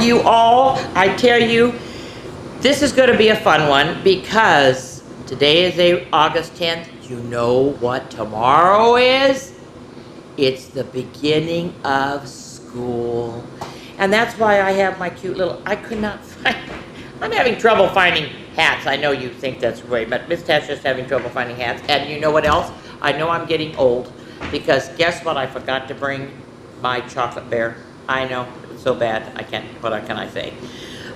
you all. I tell you, this is going to be a fun one because today is August 10th. You know what tomorrow is? It's the beginning of school. And that's why I have my cute little, I could not find, I'm having trouble finding hats. I know you think that's great, but Miss Tasha's having trouble finding hats. And you know what else? I know I'm getting old because guess what? I forgot to bring my chocolate bear. I know, it's so bad. I can't, what can I say?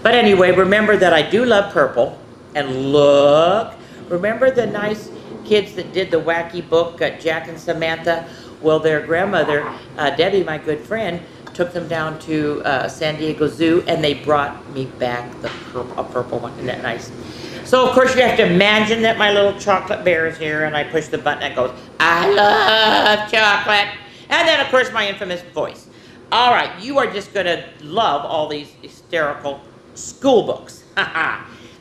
But anyway, remember that I do love purple. And look, remember the nice kids that did the wacky book, Jack and Samantha? Well, their grandmother, Debbie, my good friend, took them down to San Diego Zoo, and they brought me back a purple one. Isn't that nice? So, of course, you have to imagine that my little chocolate bear is here, and I push the button and it goes, I love chocolate. And then, of course, my infamous voice. All right, you are just going to love all these hysterical school books.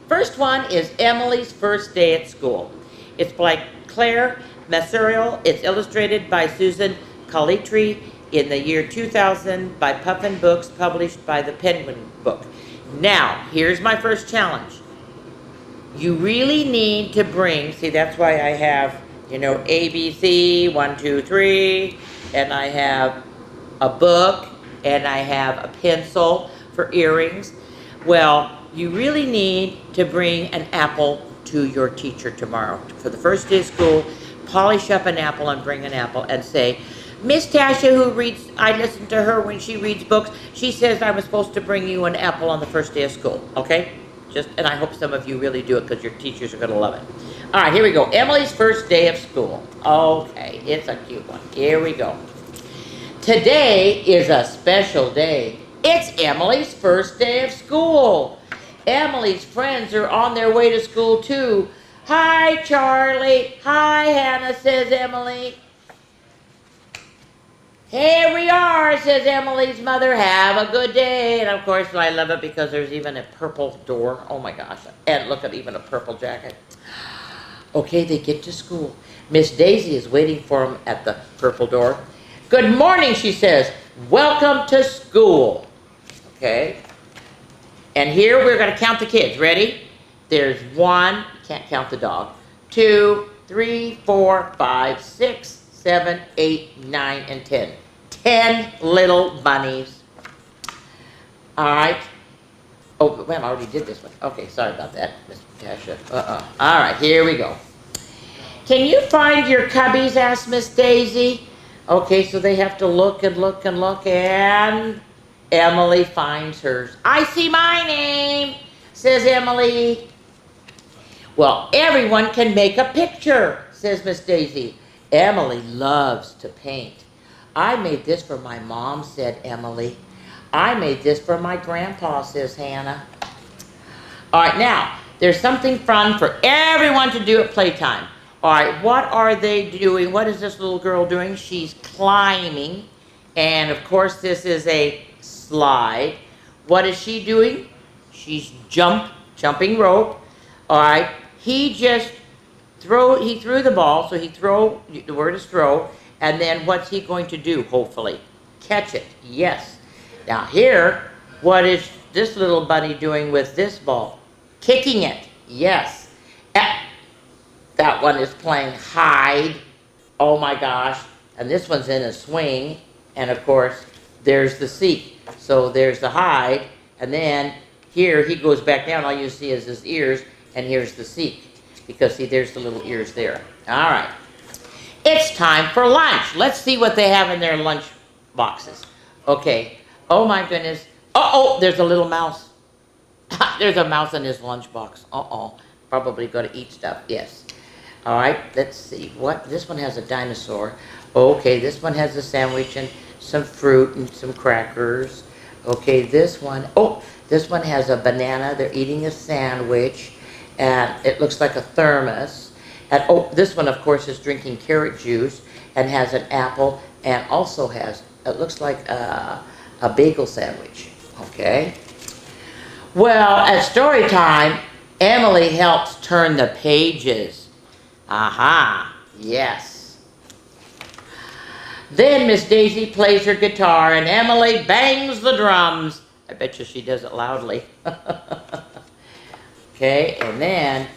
First one is Emily's First Day at School. It's by Claire Masserial. It's illustrated by Susan Calitri in the year 2000 by Puffin Books, published by the Penguin Book. Now, here's my first challenge. You really need to bring, see, that's why I have, you know, ABC, 1, 2, 3, and I have a book, and I have a pencil for earrings. Well, you really need to bring an apple to your teacher tomorrow. For the first day of school, polish up an apple and bring an apple and say, Miss Tasha, who reads, I listen to her when she reads books, she says I was supposed to bring you an apple on the first day of school, okay? And I hope some of you really do it because your teachers are going to love it. All right, here we go. Emily's first day of school. Okay, it's a cute one. Here we go. Today is a special day. It's Emily's first day of school. Emily's friends are on their way to school too. Hi, Charlie. Hi, Hannah, says Emily. Here we are, says Emily's mother. Have a good day. And of course, I love it because there's even a purple door. Oh my gosh. And look at even a purple jacket. Okay, they get to school. Miss Daisy is waiting for them at the purple door. Good morning, she says. Welcome to school. Okay. And here we're going to count the kids. Ready? There's 1, can't count the dog, 2, 3, 4, 5, 6, 7, 8, 9, and 10. 10 little bunnies. All right. Oh, well, I already did this one. Okay, sorry about that, Miss Tasha. All right, here we go. Can you find your cubbies, asked Miss Daisy. Okay, so they have to look and look and look, and Emily finds hers. I see my name, says Emily. Well, everyone can make a picture, says Miss Daisy. Emily loves to paint. I made this for my mom, said Emily. I made this for my grandpa, says Hannah. All right, now, there's something fun for everyone to do at playtime. All right, what are they doing? What is this little girl doing? She's climbing. And, of course, this is a slide. What is she doing? She's jumping rope. All right, he threw the ball, so the word is throw, and then what's he going to do, hopefully? Catch it, yes. Now here, what is this little bunny doing with this ball? Kicking it, yes. That one is playing hide, oh my gosh, and this one's in a swing, and of course, there's the seek. So there's the hide, and then here he goes back down, all you see is his ears, and here's the seek. Because, see, there's the little ears there. All right. It's time for lunch. Let's see what they have in their lunch boxes. Okay. Oh, my goodness. Uh-oh, there's a little mouse. There's a mouse in his lunch box. Uh-oh. Probably going to eat stuff. Yes. All right. Let's see. This one has a dinosaur. Okay, this one has a sandwich and some fruit and some crackers. Okay, this one has a banana. They're eating a sandwich. And it looks like a thermos. And this one, of course, is drinking carrot juice and has an apple and also has, it looks like a bagel sandwich. Okay. Well, at story time, Emily helps turn the pages. Aha, yes. Then Miss Daisy plays her guitar and Emily bangs the drums. I bet you she does it loudly. Okay, and then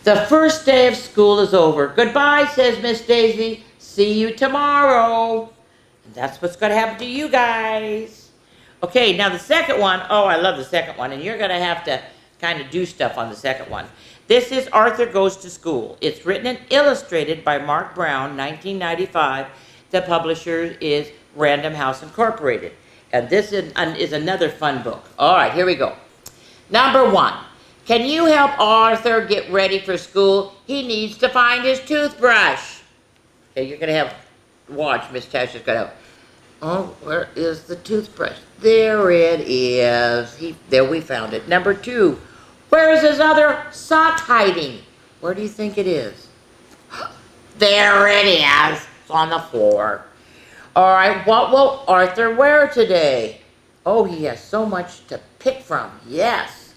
the first day of school is over. Goodbye, says Miss Daisy. See you tomorrow. And that's what's going to happen to you guys. Okay, now the second one. Oh, I love the second one. And you're going to have to kind of do stuff on the second one. This is Arthur Goes to School. It's written and illustrated by Mark Brown, 1995. The publisher is Random House Incorporated. And this is another fun book. All right, here we go. Number 1. Can you help Arthur get ready for school? He needs to find his toothbrush. Okay, you're going to have, watch, Miss Tasha's going to have, oh, where is the toothbrush? There it is. There we found it. Number 2, where is his other sock hiding? Where do you think it is? There it is. It's on the floor. All right, what will Arthur wear today? Oh, he has so much to pick from. Yes.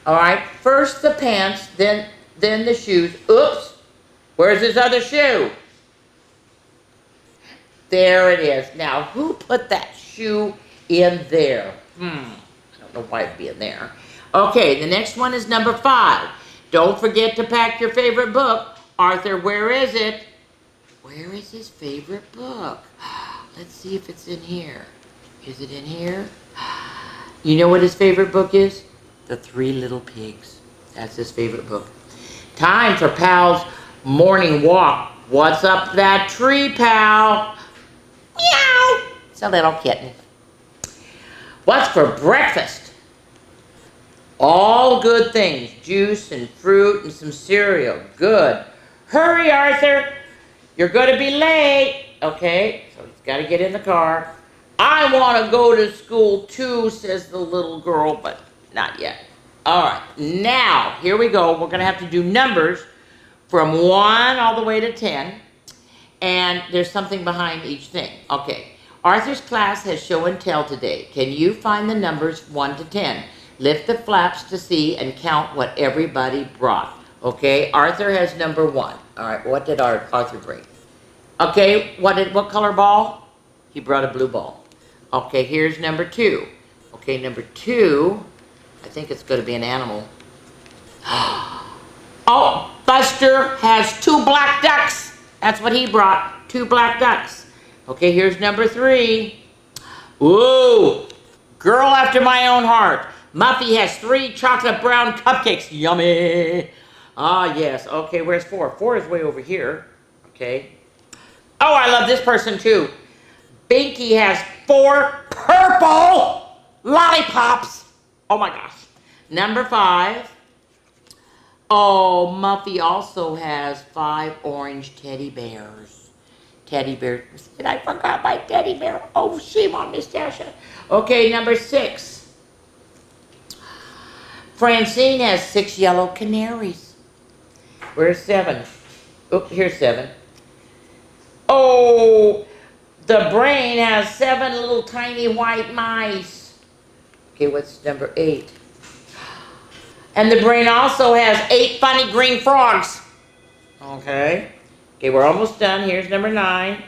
All right, first the pants, then the shoes. Oops, where's his other shoe? There it is. Now, who put that shoe in there? I don't know why it'd be in there. Okay, the next one is number 5. Don't forget to pack your favorite book. Arthur, where is it? Where is his favorite book? Let's see if it's in here. Is it in here? You know what his favorite book is? The Three Little Pigs. That's his favorite book. Time for Pal's morning walk. What's up that tree, Pal? Meow. It's a little kitten. What's for breakfast? All good things. Juice and fruit and some cereal. Good. Hurry, Arthur. You're going to be late. Okay, so he's got to get in the car. I want to go to school too, says the little girl, but not yet. All right, now, here we go. We're going to have to do numbers from 1 all the way to 10. And there's something behind each thing. Okay, Arthur's class has show and tell today. Can you find the numbers 1 to 10? Lift the flaps to see and count what everybody brought. Okay, Arthur has number 1. All right, what did Arthur bring? Okay, what color ball? He brought a blue ball. Okay, here's number 2. Okay, number 2, I think it's going to be an animal. Oh, Buster has 2 black ducks. That's what he brought, 2 black ducks. Okay, here's number 3. Ooh, girl after my own heart. Muffy has 3 chocolate brown cupcakes. Yummy. Ah, yes. Okay, where's 4? 4 is way over here. Okay. Oh, I love this person too. Binky has 4 purple lollipops. Oh my gosh. Number 5. Oh, Muffy also has 5 orange teddy bears. Teddy bear. And I forgot my teddy bear. Oh, shame on Miss Tasha. Okay, number 6. Francine has 6 yellow canaries. Where's 7? Oh, here's 7. Oh, the brain has 7 little tiny white mice. Okay, what's number 8? And the brain also has 8 funny green frogs. Okay. Okay, we're almost done. Here's number 9.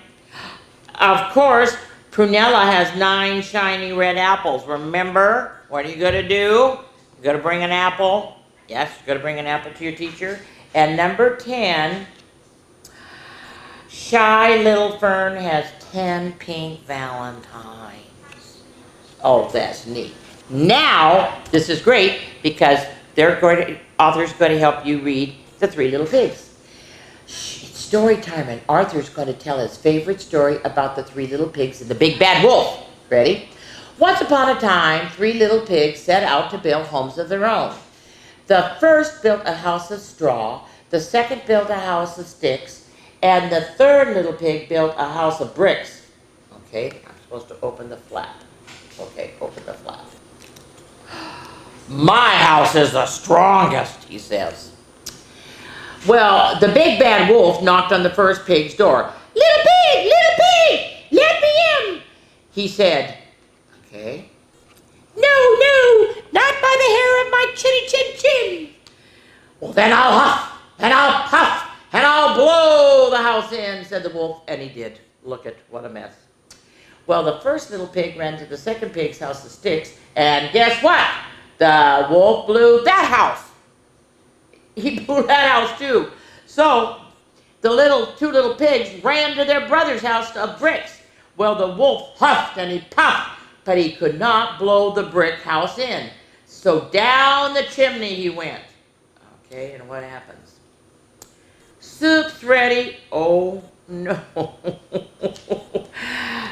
Of course, Prunella has 9 shiny red apples. Remember, what are you going to do? You're going to bring an apple. Yes, you're going to bring an apple to your teacher. And number 10, Shy Little Fern has 10 pink valentines. Oh, that's neat. Now, this is great because Arthur's going to help you read The Three Little Pigs. It's story time, and Arthur's going to tell his favorite story about the 3 little pigs and the big bad wolf. Ready? Once upon a time, 3 little pigs set out to build homes of their own. The first built a house of straw, the second built a house of sticks, and the third little pig built a house of bricks. Okay, I'm supposed to open the flap. Okay, open the flap. My house is the strongest, he says. Well, the big bad wolf knocked on the first pig's door. Little pig, let me in, he said. Okay. No, not by the hair of my chinny chin chin. Well, then I'll huff, and I'll puff, and I'll blow the house in, said the wolf, and he did. Look at what a mess. Well, the first little pig ran to the second pig's house of sticks, and guess what? The wolf blew that house. He blew that house too. So the two little pigs ran to their brother's house of bricks. Well, the wolf huffed and he puffed, but he could not blow the brick house in. So down the chimney he went. Okay, and what happens? Soup's ready. Oh no.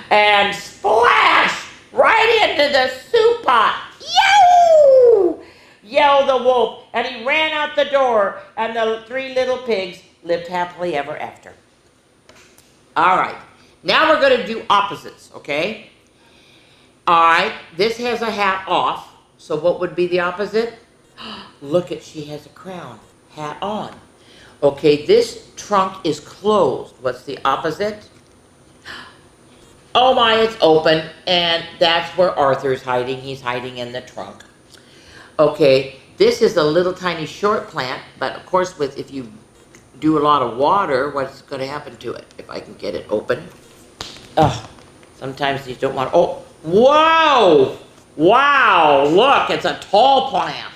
And splash right into the soup pot. Yow! Yelled the wolf, and he ran out the door, and the three little pigs lived happily ever after. All right, now we're going to do opposites, okay? All right, this has a hat off, so what would be the opposite? Look at, she has a crown, hat on. Okay, this trunk is closed. What's the opposite? Oh my, it's open, and that's where Arthur's hiding. He's hiding in the trunk. Okay, this is a little tiny short plant, but of course if you do a lot of water, what's going to happen to it? If I can get it open. Ugh, sometimes these don't want, oh, whoa! Wow, look, it's a tall plant.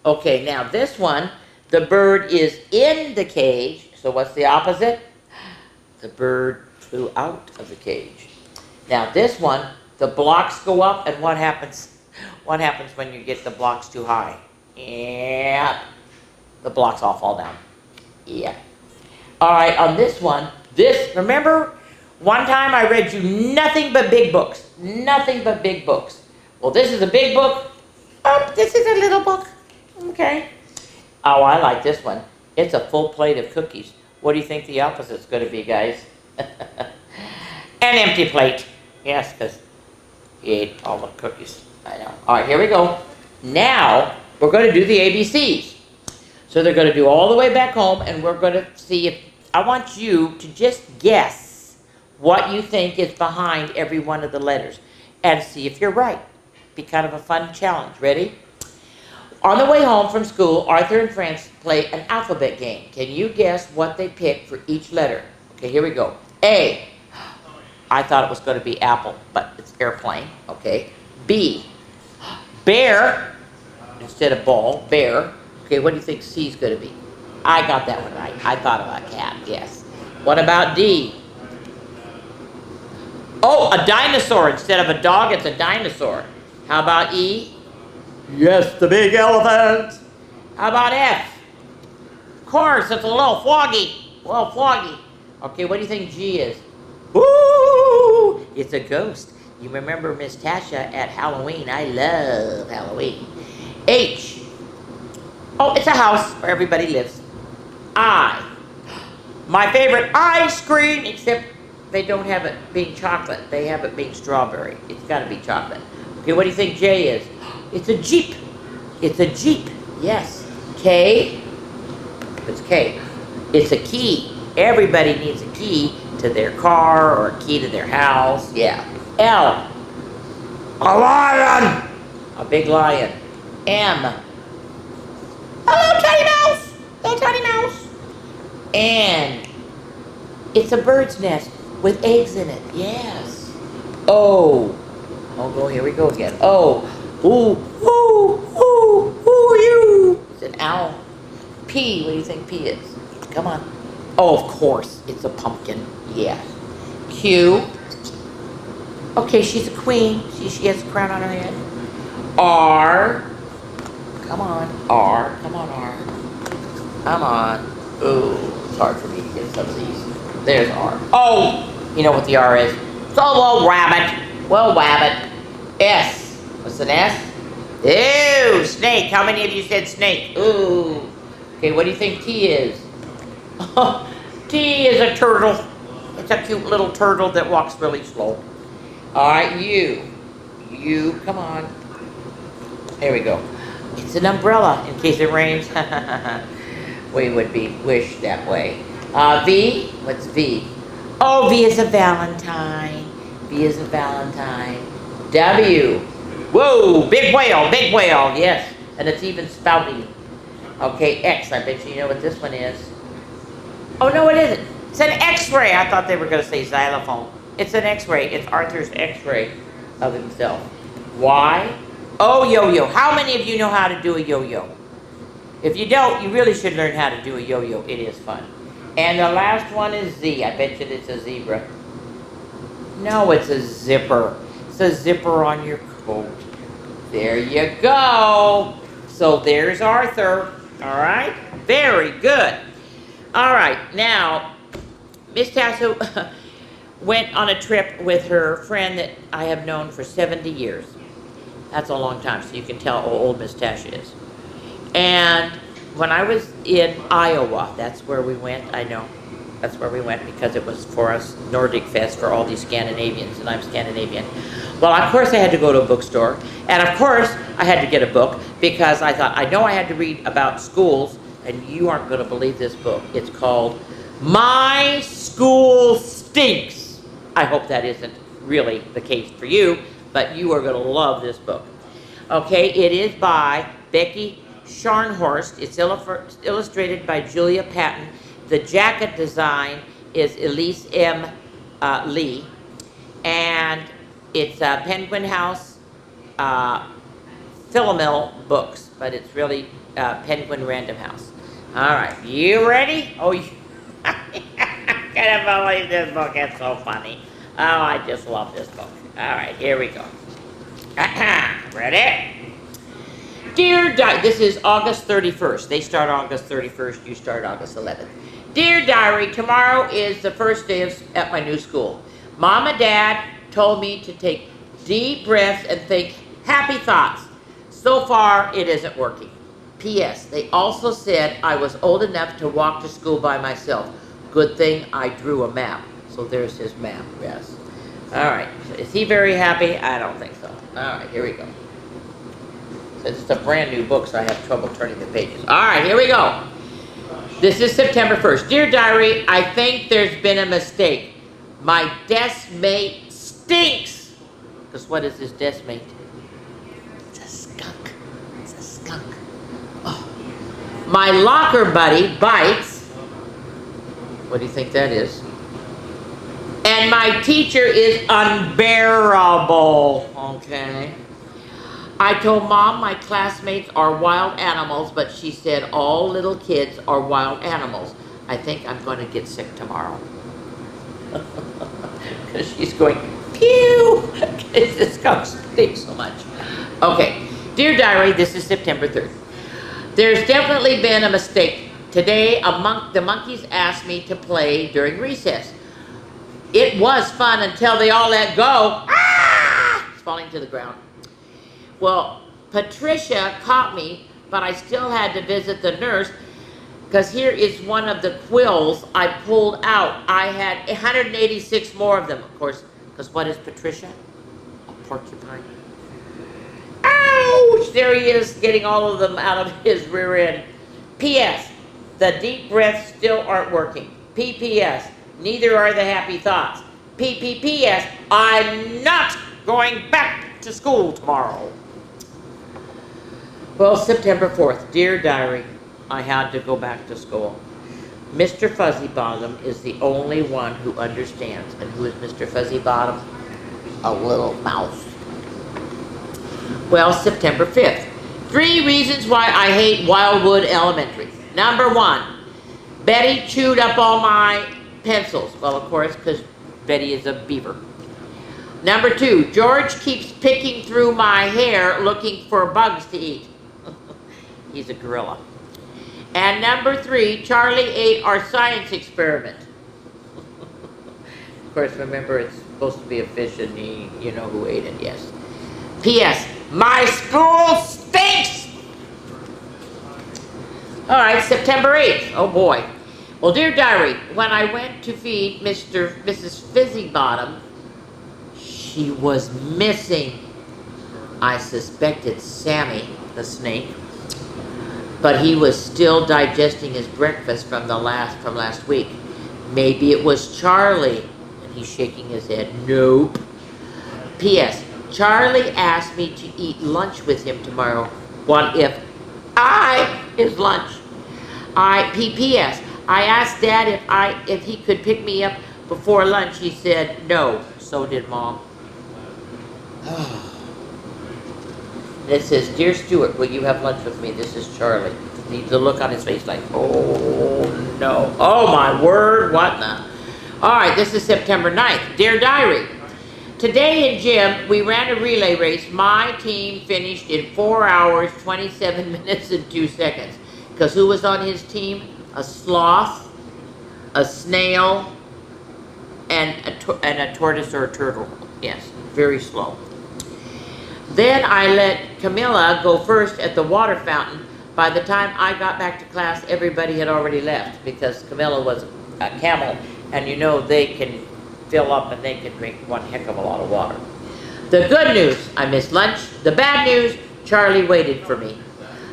Okay, now this one, the bird is in the cage, so what's the opposite? The bird flew out of the cage. Now this one, the blocks go up, and what happens? What happens when you get the blocks too high? Yep. The blocks all fall down. Yep. All right, on this one, remember one time I read you nothing but big books. Nothing but big books. Well, this is a big book. Oh, this is a little book. Okay. Oh, I like this one. It's a full plate of cookies. What do you think the opposite's going to be, guys? An empty plate. Yes, because he ate all the cookies. I know. All right, here we go. Now, we're going to do the ABCs. So they're going to do all the way back home, and we're going to see if, I want you to just guess what you think is behind every one of the letters, and see if you're right. Be kind of a fun challenge. Ready? On the way home from school, Arthur and friends play an alphabet game. Can you guess what they picked for each letter? Okay, here we go. A. I thought it was going to be apple, but it's airplane. Okay. B. Bear, instead of ball, bear. Okay, what do you think C is going to be? I got that one right. I thought about cat, yes. What about D? Oh, a dinosaur. Instead of a dog, it's a dinosaur. How about E? Yes, the big elephant. How about F? Of course, it's a little froggy. A little froggy. Okay, what do you think G is? Ooh, it's a ghost. You remember Miss Tasha at Halloween. I love Halloween. H. Oh, it's a house where everybody lives. I. My favorite ice cream, except they don't have it being chocolate. They have it being strawberry. It's got to be chocolate. Okay, what do you think J is? It's a Jeep. It's a Jeep. Yes. K. It's K. It's a key. Everybody needs a key to their car or a key to their house. Yeah. L. A lion. A big lion. M. Hello, Tiny Mouse. Hello, Tiny Mouse. And it's a bird's nest with eggs in it. Yes. O. Oh, go. Here we go again. O. Ooh, ooh, ooh, ooh, you. It's an owl. P. What do you think P is? Come on. Oh, of course. It's a pumpkin. Yeah. Q. Okay, she's a queen. She has a crown on her head. R. Come on, R. Come on, R. Come on. Ooh, it's hard for me to get some of these. There's R. Oh! You know what the R is? So, well, rabbit. Well, rabbit. S. What's an S? Ew, snake. How many of you said snake? Ooh. Okay, what do you think T is? T is a turtle. It's a cute little turtle that walks really slow. All right, U. U, come on. Here we go. It's an umbrella in case it rains. We would be wished that way. V, what's V? Oh, V is a Valentine. V is a Valentine. W. Whoa, big whale, yes. And it's even spouting. Okay, X, I bet you know what this one is. Oh, no, it isn't. It's an X-ray. I thought they were going to say xylophone. It's an x-ray. It's Arthur's x-ray of himself. Why? Oh, yo-yo. How many of you know how to do a yo-yo? If you don't, you really should learn how to do a yo-yo. It is fun. And the last one is Z. I bet you it's a zebra. No, it's a zipper. It's a zipper on your coat. There you go. So there's Arthur. All right? Very good. All right. Now, Miss Tasha went on a trip with her friend that I have known for 70 years. That's a long time, so you can tell how old Miss Tasha is. And when I was in Iowa, that's where we went. I know. That's where we went because it was for us Nordic Fest for all these Scandinavians, and I'm Scandinavian. Well, of course I had to go to a bookstore, and of course I had to get a book because I thought, I know I had to read about schools, and you aren't going to believe this book. It's called My School Stinks. I hope that isn't really the case for you, but you are going to love this book. Okay, it is by Becky Scharnhorst. It's illustrated by Julia Patton. The jacket design is Elise M. Lee, and it's Penguin House Philomel Books, but it's really Penguin Random House. All right, you ready? Oh, I can't believe this book. It's so funny. Oh, I just love this book. All right, here we go. Ready? Dear Diary, this is August 31st. They start August 31st, you start August 11th. Dear Diary, tomorrow is the first day at my new school. Mom and Dad told me to take deep breaths and think happy thoughts. So far, it isn't working. P.S. They also said I was old enough to walk to school by myself. Good thing I drew a map. So there's his map, yes. All right, so is he very happy? I don't think so. All right, here we go. It's a brand new book, so I have trouble turning the pages. All right, here we go. This is September 1st. Dear Diary, I think there's been a mistake. My desk mate stinks. Because what is his desk mate? It's a skunk. It's a skunk. Oh. My locker buddy bites. What do you think that is? And my teacher is unbearable. Okay. I told Mom my classmates are wild animals, but she said all little kids are wild animals. I think I'm going to get sick tomorrow. Because she's going, pew! This skunk stinks so much. Okay. Dear Diary, this is September 3rd. There's definitely been a mistake. Today, the monkeys asked me to play during recess. It was fun until they all let go. Ah! It's falling to the ground. Well, Patricia caught me, but I still had to visit the nurse because here is one of the quills I pulled out. I had 186 more of them, of course, because what is Patricia? A porcupine. Ouch! There he is, getting all of them out of his rear end. P.S. The deep breaths still aren't working. P.P.S. Neither are the happy thoughts. P.P.P.S. I'm not going back to school tomorrow. Well, September 4th. Dear Diary, I had to go back to school. Mr. Fuzzy Bottom is the only one who understands. And who is Mr. Fuzzy Bottom? A little mouse. Well, September 5th. 3 reasons why I hate Wildwood Elementary. Number 1, Betty chewed up all my pencils. Well, of course, because Betty is a beaver. Number 2, George keeps picking through my hair looking for bugs to eat. He's a gorilla. And number 3, Charlie ate our science experiment. Of course, remember, it's supposed to be a fish, and you know who ate it, yes. P.S. My school stinks! All right, September 8th. Oh, boy. Well, dear Diary, when I went to feed Mrs. Fizzy Bottom, she was missing. I suspected Sammy, the snake, but he was still digesting his breakfast from last week. Maybe it was Charlie. And he's shaking his head. Nope. P.S. Charlie asked me to eat lunch with him tomorrow. What if I is lunch? P.P.S. I asked Dad if he could pick me up Before lunch, he said no. So did Mom. It says, Dear Stuart, will you have lunch with me? This is Charlie. The look on his face like, oh no. Oh my word, what the? All right, this is September 9th. Dear Diary, today in gym, we ran a relay race. My team finished in 4 hours, 27 minutes, and 2 seconds. Because who was on his team? A sloth, a snail, and a tortoise or a turtle. Yes, very slow. Then I let Camilla go first at the water fountain. By the time I got back to class, everybody had already left because Camilla was a camel, and you know they can fill up and they can drink one heck of a lot of water. The good news, I missed lunch. The bad news, Charlie waited for me.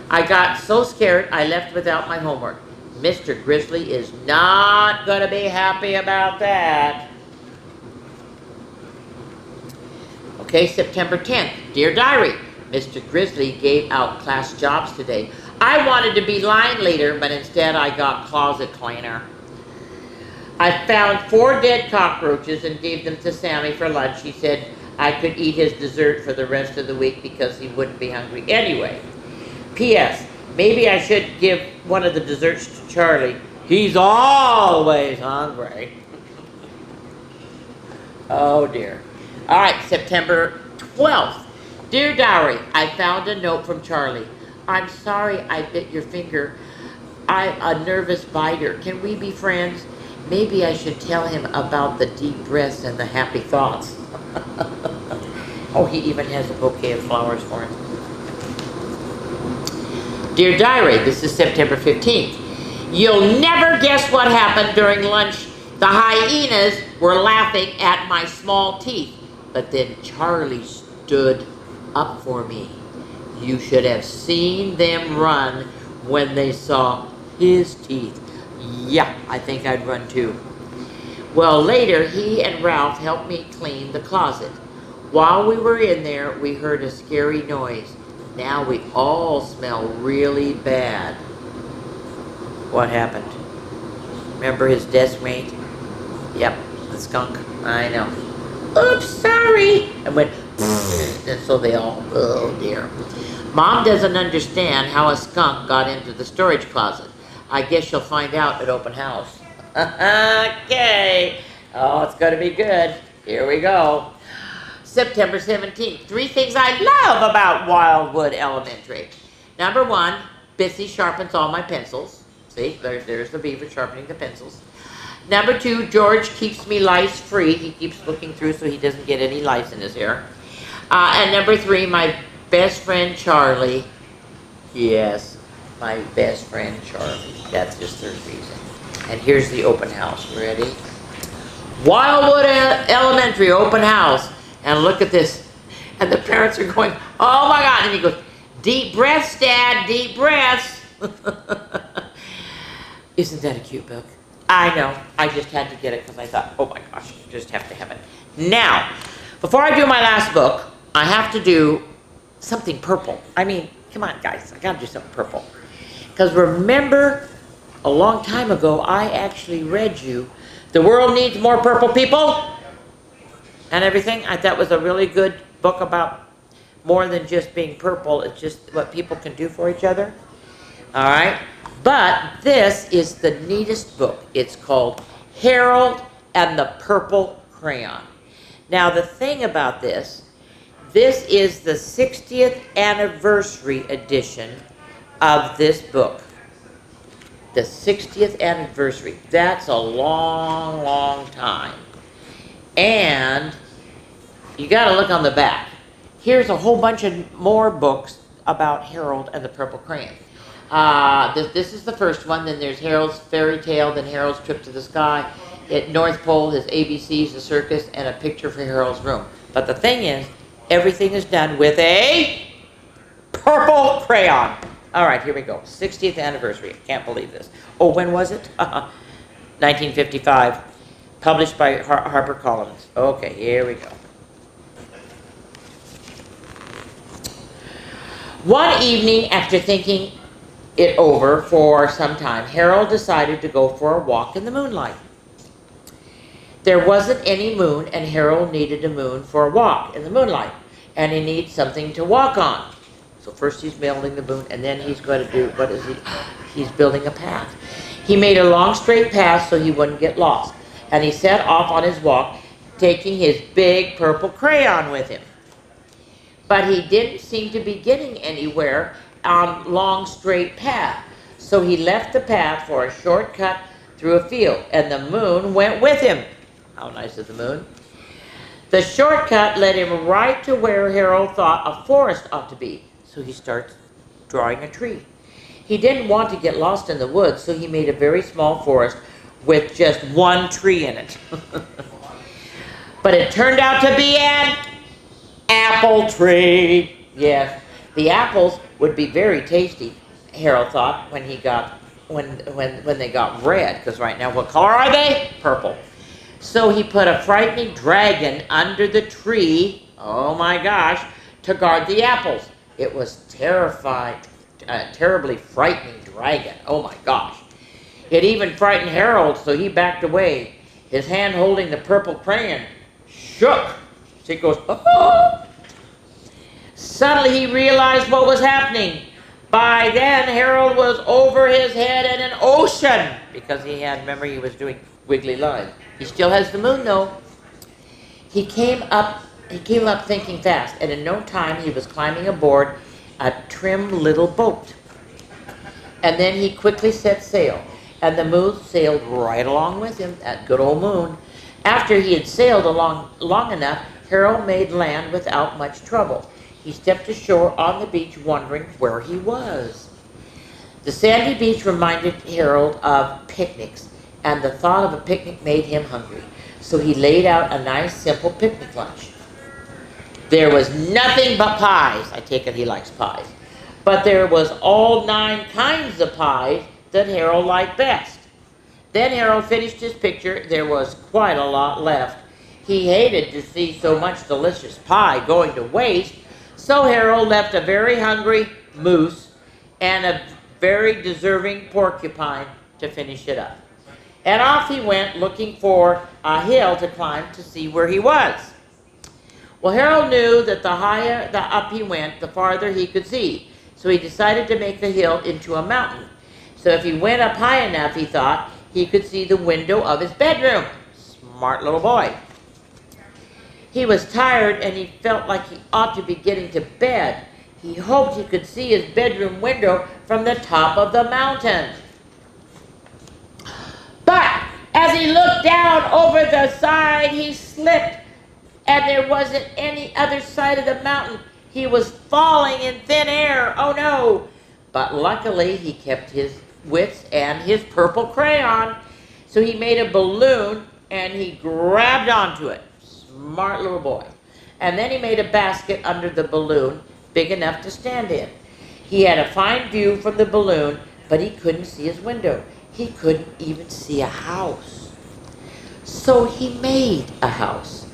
I got so scared I left without my homework. Mr. Grizzly is not going to be happy about that. Okay, September 10th. Dear Diary, Mr. Grizzly gave out class jobs today. I wanted to be line leader, but instead I got closet cleaner. I found 4 dead cockroaches and gave them to Sammy for lunch. He said I could eat his dessert for the rest of the week because he wouldn't be hungry anyway. P.S. Maybe I should give one of the desserts to Charlie. He's always hungry. Oh dear. All right, September 12th. Dear Diary, I found a note from Charlie. I'm sorry I bit your finger. I'm a nervous biter. Can we be friends? Maybe I should tell him about the deep breaths and the happy thoughts. Oh, he even has a bouquet of flowers for him. Dear Diary, this is September 15th. You'll never guess what happened during lunch. The hyenas were laughing at my small teeth. But then Charlie stood up for me. You should have seen them run when they saw his teeth. Yeah, I think I'd run too. Well, later he and Ralph helped me clean the closet. While we were in there, we heard a scary noise. Now we all smell really bad. What happened? Remember his desk mate? Yep, the skunk. I know. Oops, sorry. And went, and so they all, oh dear. Mom doesn't understand how a skunk got into the storage closet. I guess she'll find out at open house. Okay. Oh, it's going to be good. Here we go. September 17th. 3 things I love about Wildwood Elementary. Number 1, Bissy sharpens all my pencils. See, there's the beaver sharpening the pencils. Number 2, George keeps me lice free. He keeps looking through so he doesn't get any lice in his hair. And number 3, my best friend Charlie. Yes, my best friend Charlie. That's his 3rd reason. And here's the open house. Ready? Wildwood Elementary open house. And look at this. And the parents are going, oh my God. And he goes, deep breaths, Dad, deep breaths. Isn't that a cute book? I know. I just had to get it because I thought, oh my gosh, you just have to have it. Now, before I do my last book, I have to do something purple. I mean, come on, guys. I got to do something purple. Because remember, a long time ago, I actually read you, The World Needs More Purple People and everything. I thought was a really good book about more than just being purple. It's just what people can do for each other. All right? But this is the neatest book. It's called Harold and the Purple Crayon. Now, the thing about this is the 60th anniversary edition of this book. The 60th anniversary. That's a long, long time. And you got to look on the back. Here's a whole bunch of more books about Harold and the Purple Crayon. This is the first one. Then there's Harold's Fairy Tale, then Harold's Trip to the Sky, at North Pole, his ABCs, the circus, and a picture for Harold's room. But the thing is, everything is done with a purple crayon. All right, here we go. 60th anniversary. I can't believe this. Oh, when was it? 1955. Published by HarperCollins. Okay, here we go. One evening, after thinking it over for some time, Harold decided to go for a walk in the moonlight. There wasn't any moon, and Harold needed a moon for a walk in the moonlight, and he needs something to walk on. So first he's building the moon, and then he's going to do, what is he? He's building a path. He made a long straight path so he wouldn't get lost, and he set off on his walk, taking his big purple crayon with him. But he didn't seem to be getting anywhere on long straight path, so he left the path for a shortcut through a field, and the moon went with him. How nice is the moon? The shortcut led him right to where Harold thought a forest ought to be, so he starts drawing a tree. He didn't want to get lost in the woods, so he made a very small forest with just one tree in it. But it turned out to be an apple tree. Yes, the apples would be very tasty, Harold thought, when they got red, because right now what color are they? Purple. So he put a frightening dragon under the tree, oh my gosh, to guard the apples. It was terribly frightening dragon, oh my gosh. It even frightened Harold, so he backed away. His hand holding the purple crayon shook. So he goes, oh! Suddenly he realized what was happening. By then, Harold was over his head in an ocean, because remember, he was doing wiggly lines. He still has the moon, though. He came up thinking fast, and in no time he was climbing aboard a trim little boat. And then he quickly set sail, and the moon sailed right along with him, that good old moon. After he had sailed along long enough, Harold made land without much trouble. He stepped ashore on the beach, wondering where he was. The sandy beach reminded Harold of picnics, and the thought of a picnic made him hungry. So he laid out a nice, simple picnic lunch. There was nothing but pies. I take it he likes pies. But there was all 9 kinds of pies that Harold liked best. Then Harold finished his picture. There was quite a lot left. He hated to see so much delicious pie going to waste, so Harold left a very hungry moose and a very deserving porcupine to finish it up. And off he went, looking for a hill to climb to see where he was. Well, Harold knew that the higher up he went, the farther he could see. So he decided to make the hill into a mountain. So if he went up high enough, he thought, he could see the window of his bedroom. Smart little boy. He was tired, and he felt like he ought to be getting to bed. He hoped he could see his bedroom window from the top of the mountain. But as he looked down over the side, he slipped, and there wasn't any other side of the mountain. He was falling in thin air. Oh no! But luckily, he kept his wits and his purple crayon. So he made a balloon, and he grabbed onto it. Smart little boy. And then he made a basket under the balloon, big enough to stand in. He had a fine view from the balloon, but he couldn't see his window. He couldn't even see a house. So he made a house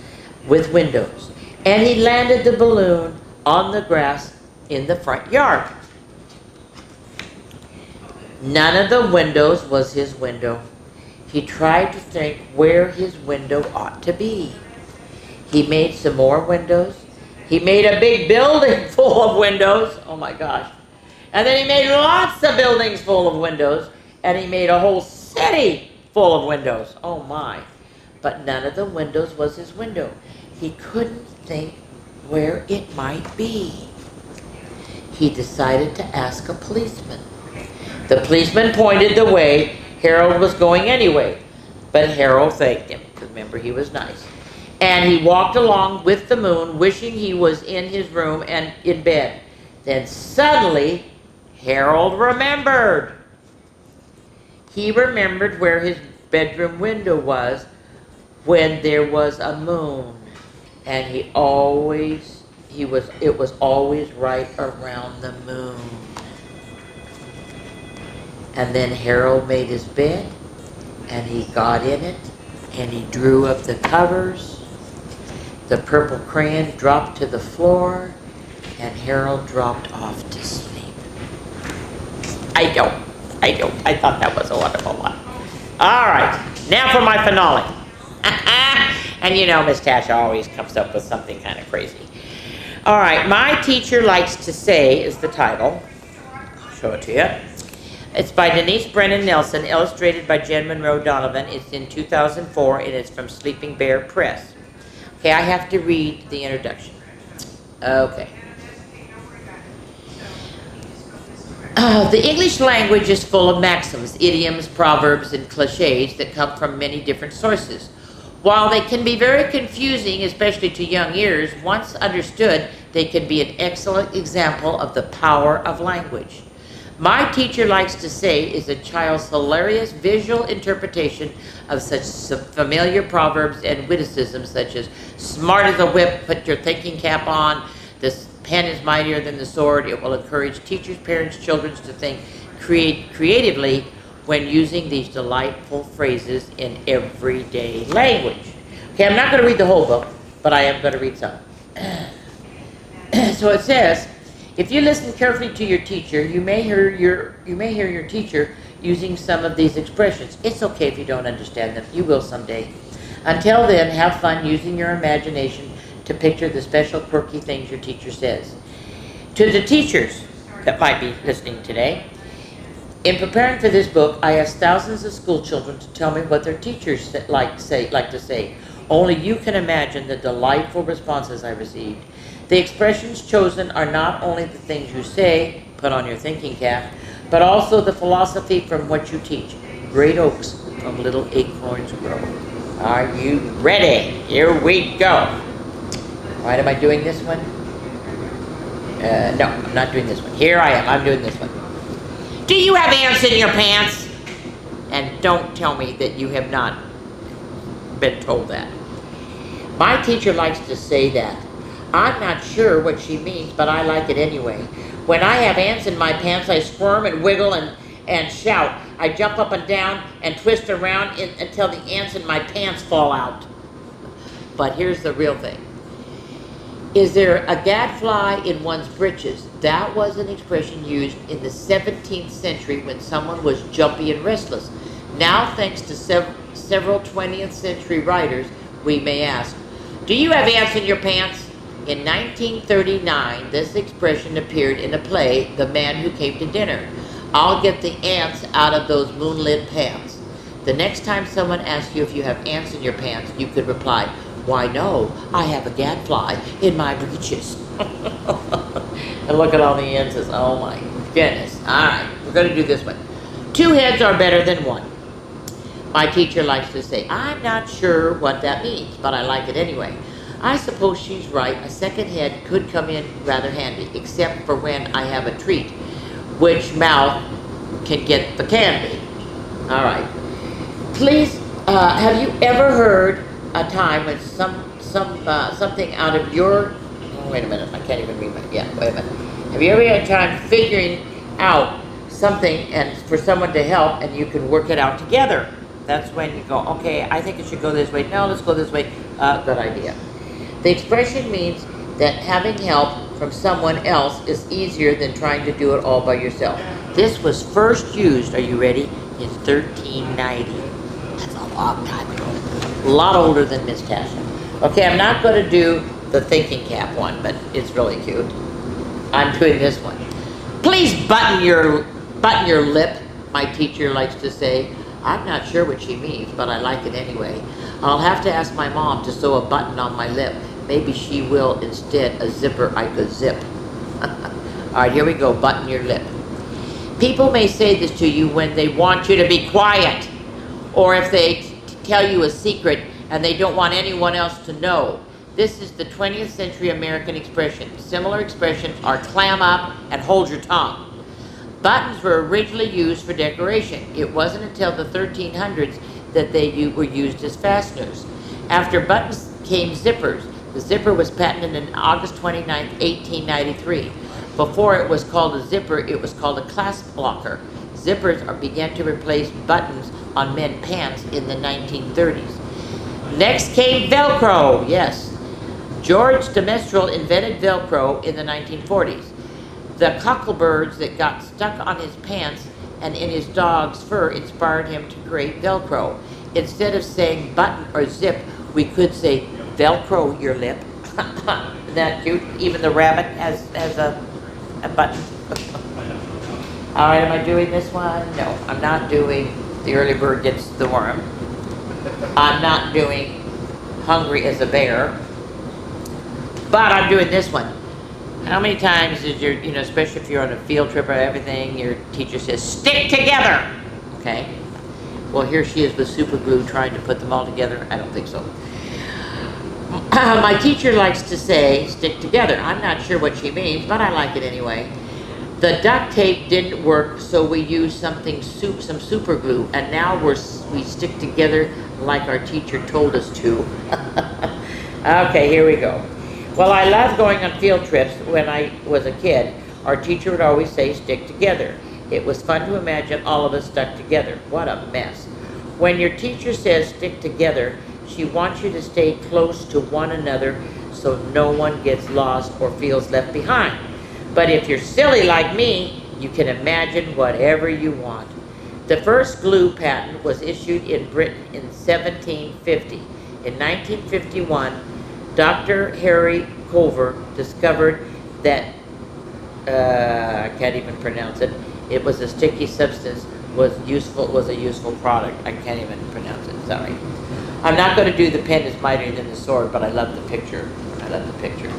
with windows, and he landed the balloon on the grass in the front yard. None of the windows was his window. He tried to think where his window ought to be. He made some more windows. He made a big building full of windows. Oh my gosh. And then he made lots of buildings full of windows. And he made a whole city full of windows. Oh my. But none of the windows was his window. He couldn't think where it might be. He decided to ask a policeman. The policeman pointed the way. Harold was going anyway. But Harold thanked him. Remember, he was nice. And he walked along with the moon, wishing he was in his room and in bed. Then suddenly, Harold remembered. He remembered where his bedroom window was when there was a moon. And it was always right around the moon. And then Harold made his bed, and he got in it, and he drew up the covers. The purple crayon dropped to the floor, and Harold dropped off to sleep. I thought that was a wonderful one. All right, now for my finale. And you know, Miss Tasha always comes up with something kind of crazy. All right, My Teacher Likes to Say is the title. I'll show it to you. It's by Denise Brennan Nelson, illustrated by Jen Monroe Donovan. It's in 2004, and it's from Sleeping Bear Press. Okay, I have to read the introduction. Okay. The English language is full of maxims, idioms, proverbs, and cliches that come from many different sources. While they can be very confusing, especially to young ears, once understood, they can be an excellent example of the power of language. My Teacher Likes to Say is a child's hilarious visual interpretation of such familiar proverbs and witticisms such as, smart as a whip, put your thinking cap on, this pen is mightier than the sword. It will encourage teachers, parents, children to think creatively when using these delightful phrases in everyday language. Okay, I'm not going to read the whole book, but I am going to read some. So it says, if you listen carefully to your teacher, you may hear your teacher using some of these expressions. It's okay if you don't understand them. You will someday. Until then, have fun using your imagination to picture the special quirky things your teacher says. To the teachers that might be listening today, in preparing for this book, I asked thousands of school children to tell me what their teachers like to say. Only you can imagine the delightful responses I received. The expressions chosen are not only the things you say, put on your thinking cap, but also the philosophy from what you teach. Great oaks from little acorns grow. Are you ready? Here we go. All right, am I doing this one? No, I'm not doing this one. Here I am. I'm doing this one. Do you have ants in your pants? And don't tell me that you have not been told that. My teacher likes to say that. I'm not sure what she means, but I like it anyway. When I have ants in my pants, I squirm and wiggle and shout. I jump up and down and twist around until the ants in my pants fall out. But here's the real thing. Is there a gadfly in one's breeches? That was an expression used in the 17th century when someone was jumpy and restless. Now, thanks to several 20th century writers, we may ask, do you have ants in your pants? In 1939, this expression appeared in a play, The Man Who Came to Dinner. I'll get the ants out of those moonlit pants. The next time someone asks you if you have ants in your pants, you could reply, why no, I have a gadfly in my breeches. And look at all the answers. Oh my goodness. All right, we're going to do this one. Two heads are better than one. My teacher likes to say, I'm not sure what that means, but I like it anyway. I suppose she's right. A second head could come in rather handy, except for when I have a treat. Which mouth can get the candy? All right. Please, have you ever heard a time when something out of your... Oh, wait a minute. I can't even read my... Yeah, wait a minute. Have you ever had a time figuring out something and for someone to help and you can work it out together? That's when you go, okay, I think it should go this way. No, let's go this way. Good idea. The expression means that having help from someone else is easier than trying to do it all by yourself. This was first used, are you ready, in 1390. That's a long time ago. A lot older than Miss Tasha. Okay, I'm not going to do the thinking cap one, but it's really cute. I'm doing this one. Please button your lip, my teacher likes to say. I'm not sure what she means, but I like it anyway. I'll have to ask my mom to sew a button on my lip. Maybe she will instead a zipper I could zip. All right, here we go. Button your lip. People may say this to you when they want you to be quiet, or if they tell you a secret and they don't want anyone else to know. This is the 20th century American expression. Similar expressions are clam up and hold your tongue. Buttons were originally used for decoration. It wasn't until the 1300s that they were used as fasteners. After buttons came zippers. The zipper was patented on August 29, 1893. Before it was called a zipper, it was called a clasp blocker. Zippers began to replace buttons on men's pants in the 1930s. Next came Velcro, yes. George de Mestral invented Velcro in the 1940s. The cocklebirds that got stuck on his pants and in his dog's fur inspired him to create Velcro. Instead of saying button or zip, we could say Velcro your lip. Isn't that cute? Even the rabbit has a button. All right, am I doing this one? No, I'm not doing the early bird gets the worm. I'm not doing hungry as a bear. But I'm doing this one. How many times is your, especially if you're on a field trip or everything, your teacher says, stick together, okay? Well, here she is with super glue trying to put them all together. I don't think so. My teacher likes to say, stick together. I'm not sure what she means, but I like it anyway. The duct tape didn't work, so we used some super glue, and now we stick together like our teacher told us to. Okay, here we go. Well, I loved going on field trips when I was a kid. Our teacher would always say, stick together. It was fun to imagine all of us stuck together. What a mess. When your teacher says stick together, she wants you to stay close to one another so no one gets lost or feels left behind. But if you're silly like me, you can imagine whatever you want. The first glue patent was issued in Britain in 1750. In 1951, Dr. Harry Culver discovered that, I can't even pronounce it, it was a sticky substance, was a useful product. I can't even pronounce it, sorry. I'm not going to do the pen is mightier than the sword, but I love the picture. I love the picture.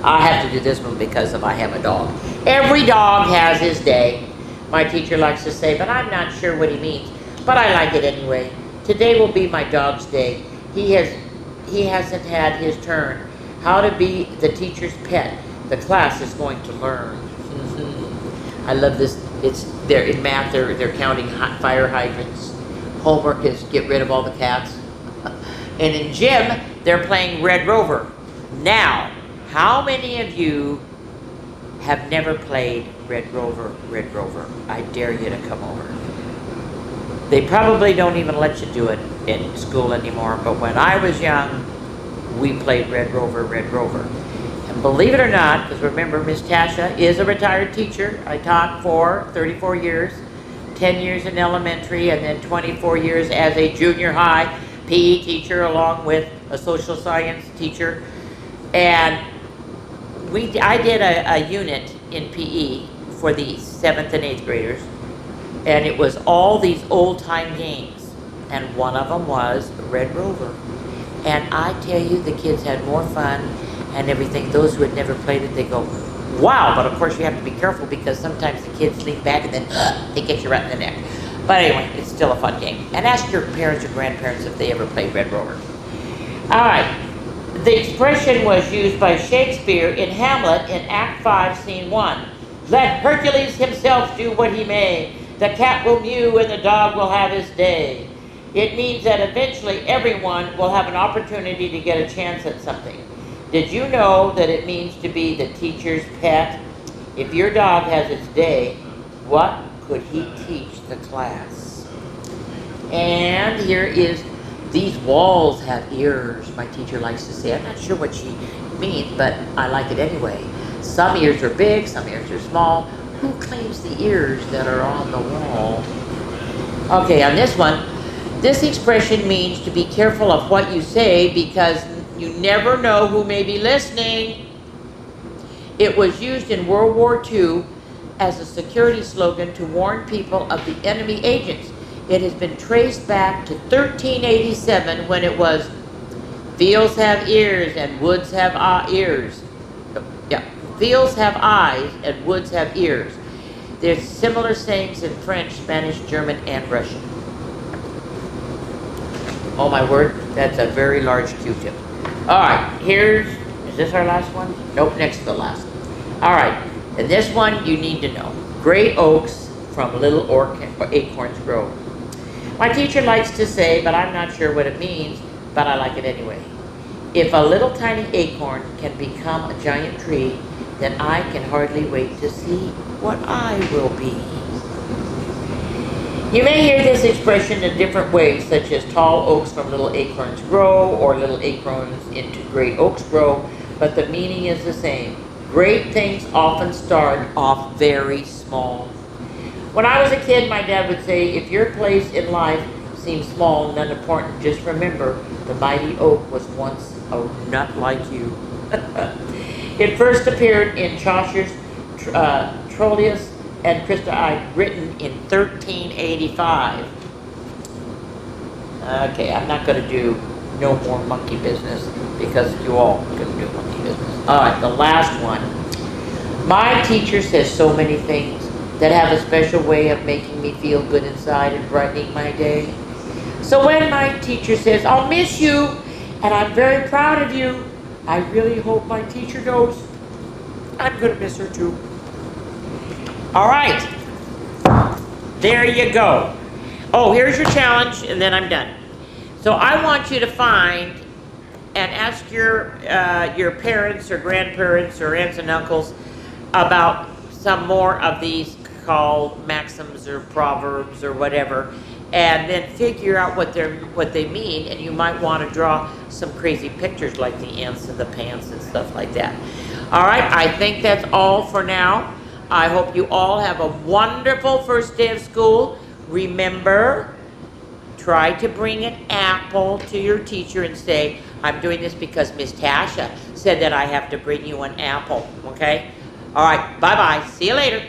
I have to do this one because I have a dog. Every dog has his day. My teacher likes to say, but I'm not sure what he means, but I like it anyway. Today will be my dog's day. He hasn't had his turn. How to be the teacher's pet. The class is going to learn. I love this. They're in math. They're counting fire hydrants. Homework is get rid of all the cats. And in gym, they're playing Red Rover. Now, how many of you have never played Red Rover? I dare you to come over. They probably don't even let you do it in school anymore, but when I was young, we played Red Rover. And believe it or not, because remember, Miss Tasha is a retired teacher. I taught for 34 years, 10 years in elementary, and then 24 years as a junior high PE teacher, along with a social science teacher. And I did a unit in PE for the 7th and 8th graders, and it was all these old-time games, and one of them was Red Rover. And I tell you, the kids had more fun and everything. Those who had never played it, they go, wow, but of course you have to be careful because sometimes the kids lean back and then they get you right in the neck. But anyway, it's still a fun game. And ask your parents or grandparents if they ever played Red Rover. All right. The expression was used by Shakespeare in Hamlet in Act 5, Scene 1. Let Hercules himself do what he may. The cat will mew and the dog will have his day. It means that eventually everyone will have an opportunity to get a chance at something. Did you know that it means to be the teacher's pet? If your dog has its day, what could he teach the class? And here is, these walls have ears, my teacher likes to say. I'm not sure what she means, but I like it anyway. Some ears are big, some ears are small. Who claims the ears that are on the wall? Okay, on this one, this expression means to be careful of what you say because you never know who may be listening. It was used in World War II as a security slogan to warn people of the enemy agents. It has been traced back to 1387 when it was, fields have ears and woods have ears. Yeah, fields have eyes and woods have ears. There's similar sayings in French, Spanish, German, and Russian. Oh my word, that's a very large Q-tip. All right, is this our last one? Nope, next to the last. All right, and this one you need to know. Great oaks from little acorns grow. My teacher likes to say, but I'm not sure what it means, but I like it anyway. If a little tiny acorn can become a giant tree, then I can hardly wait to see what I will be. You may hear this expression in different ways, such as tall oaks from little acorns grow, or little acorns into great oaks grow, but the meaning is the same. Great things often start off very small. When I was a kid, my dad would say, if your place in life seem small and unimportant, just remember the mighty oak was once a nut like you. It first appeared in Chaucer's Troilus and Christi, written in 1385. Okay, I'm not going to do no more monkey business because you all are going to do monkey business. All right, the last one. My teacher says so many things that have a special way of making me feel good inside and brightening my day. So when my teacher says, I'll miss you, and I'm very proud of you, I really hope my teacher knows I'm going to miss her too. All right. There you go. Oh, here's your challenge, and then I'm done. So I want you to find and ask your parents or grandparents or aunts and uncles about some more of these called maxims or proverbs or whatever, and then figure out what they mean, and you might want to draw some crazy pictures like the ants and the pants and stuff like that. All right, I think that's all for now. I hope you all have a wonderful first day of school. Remember, try to bring an apple to your teacher and say, I'm doing this because Miss Tasha said that I have to bring you an apple, okay? All right, bye-bye. See you later.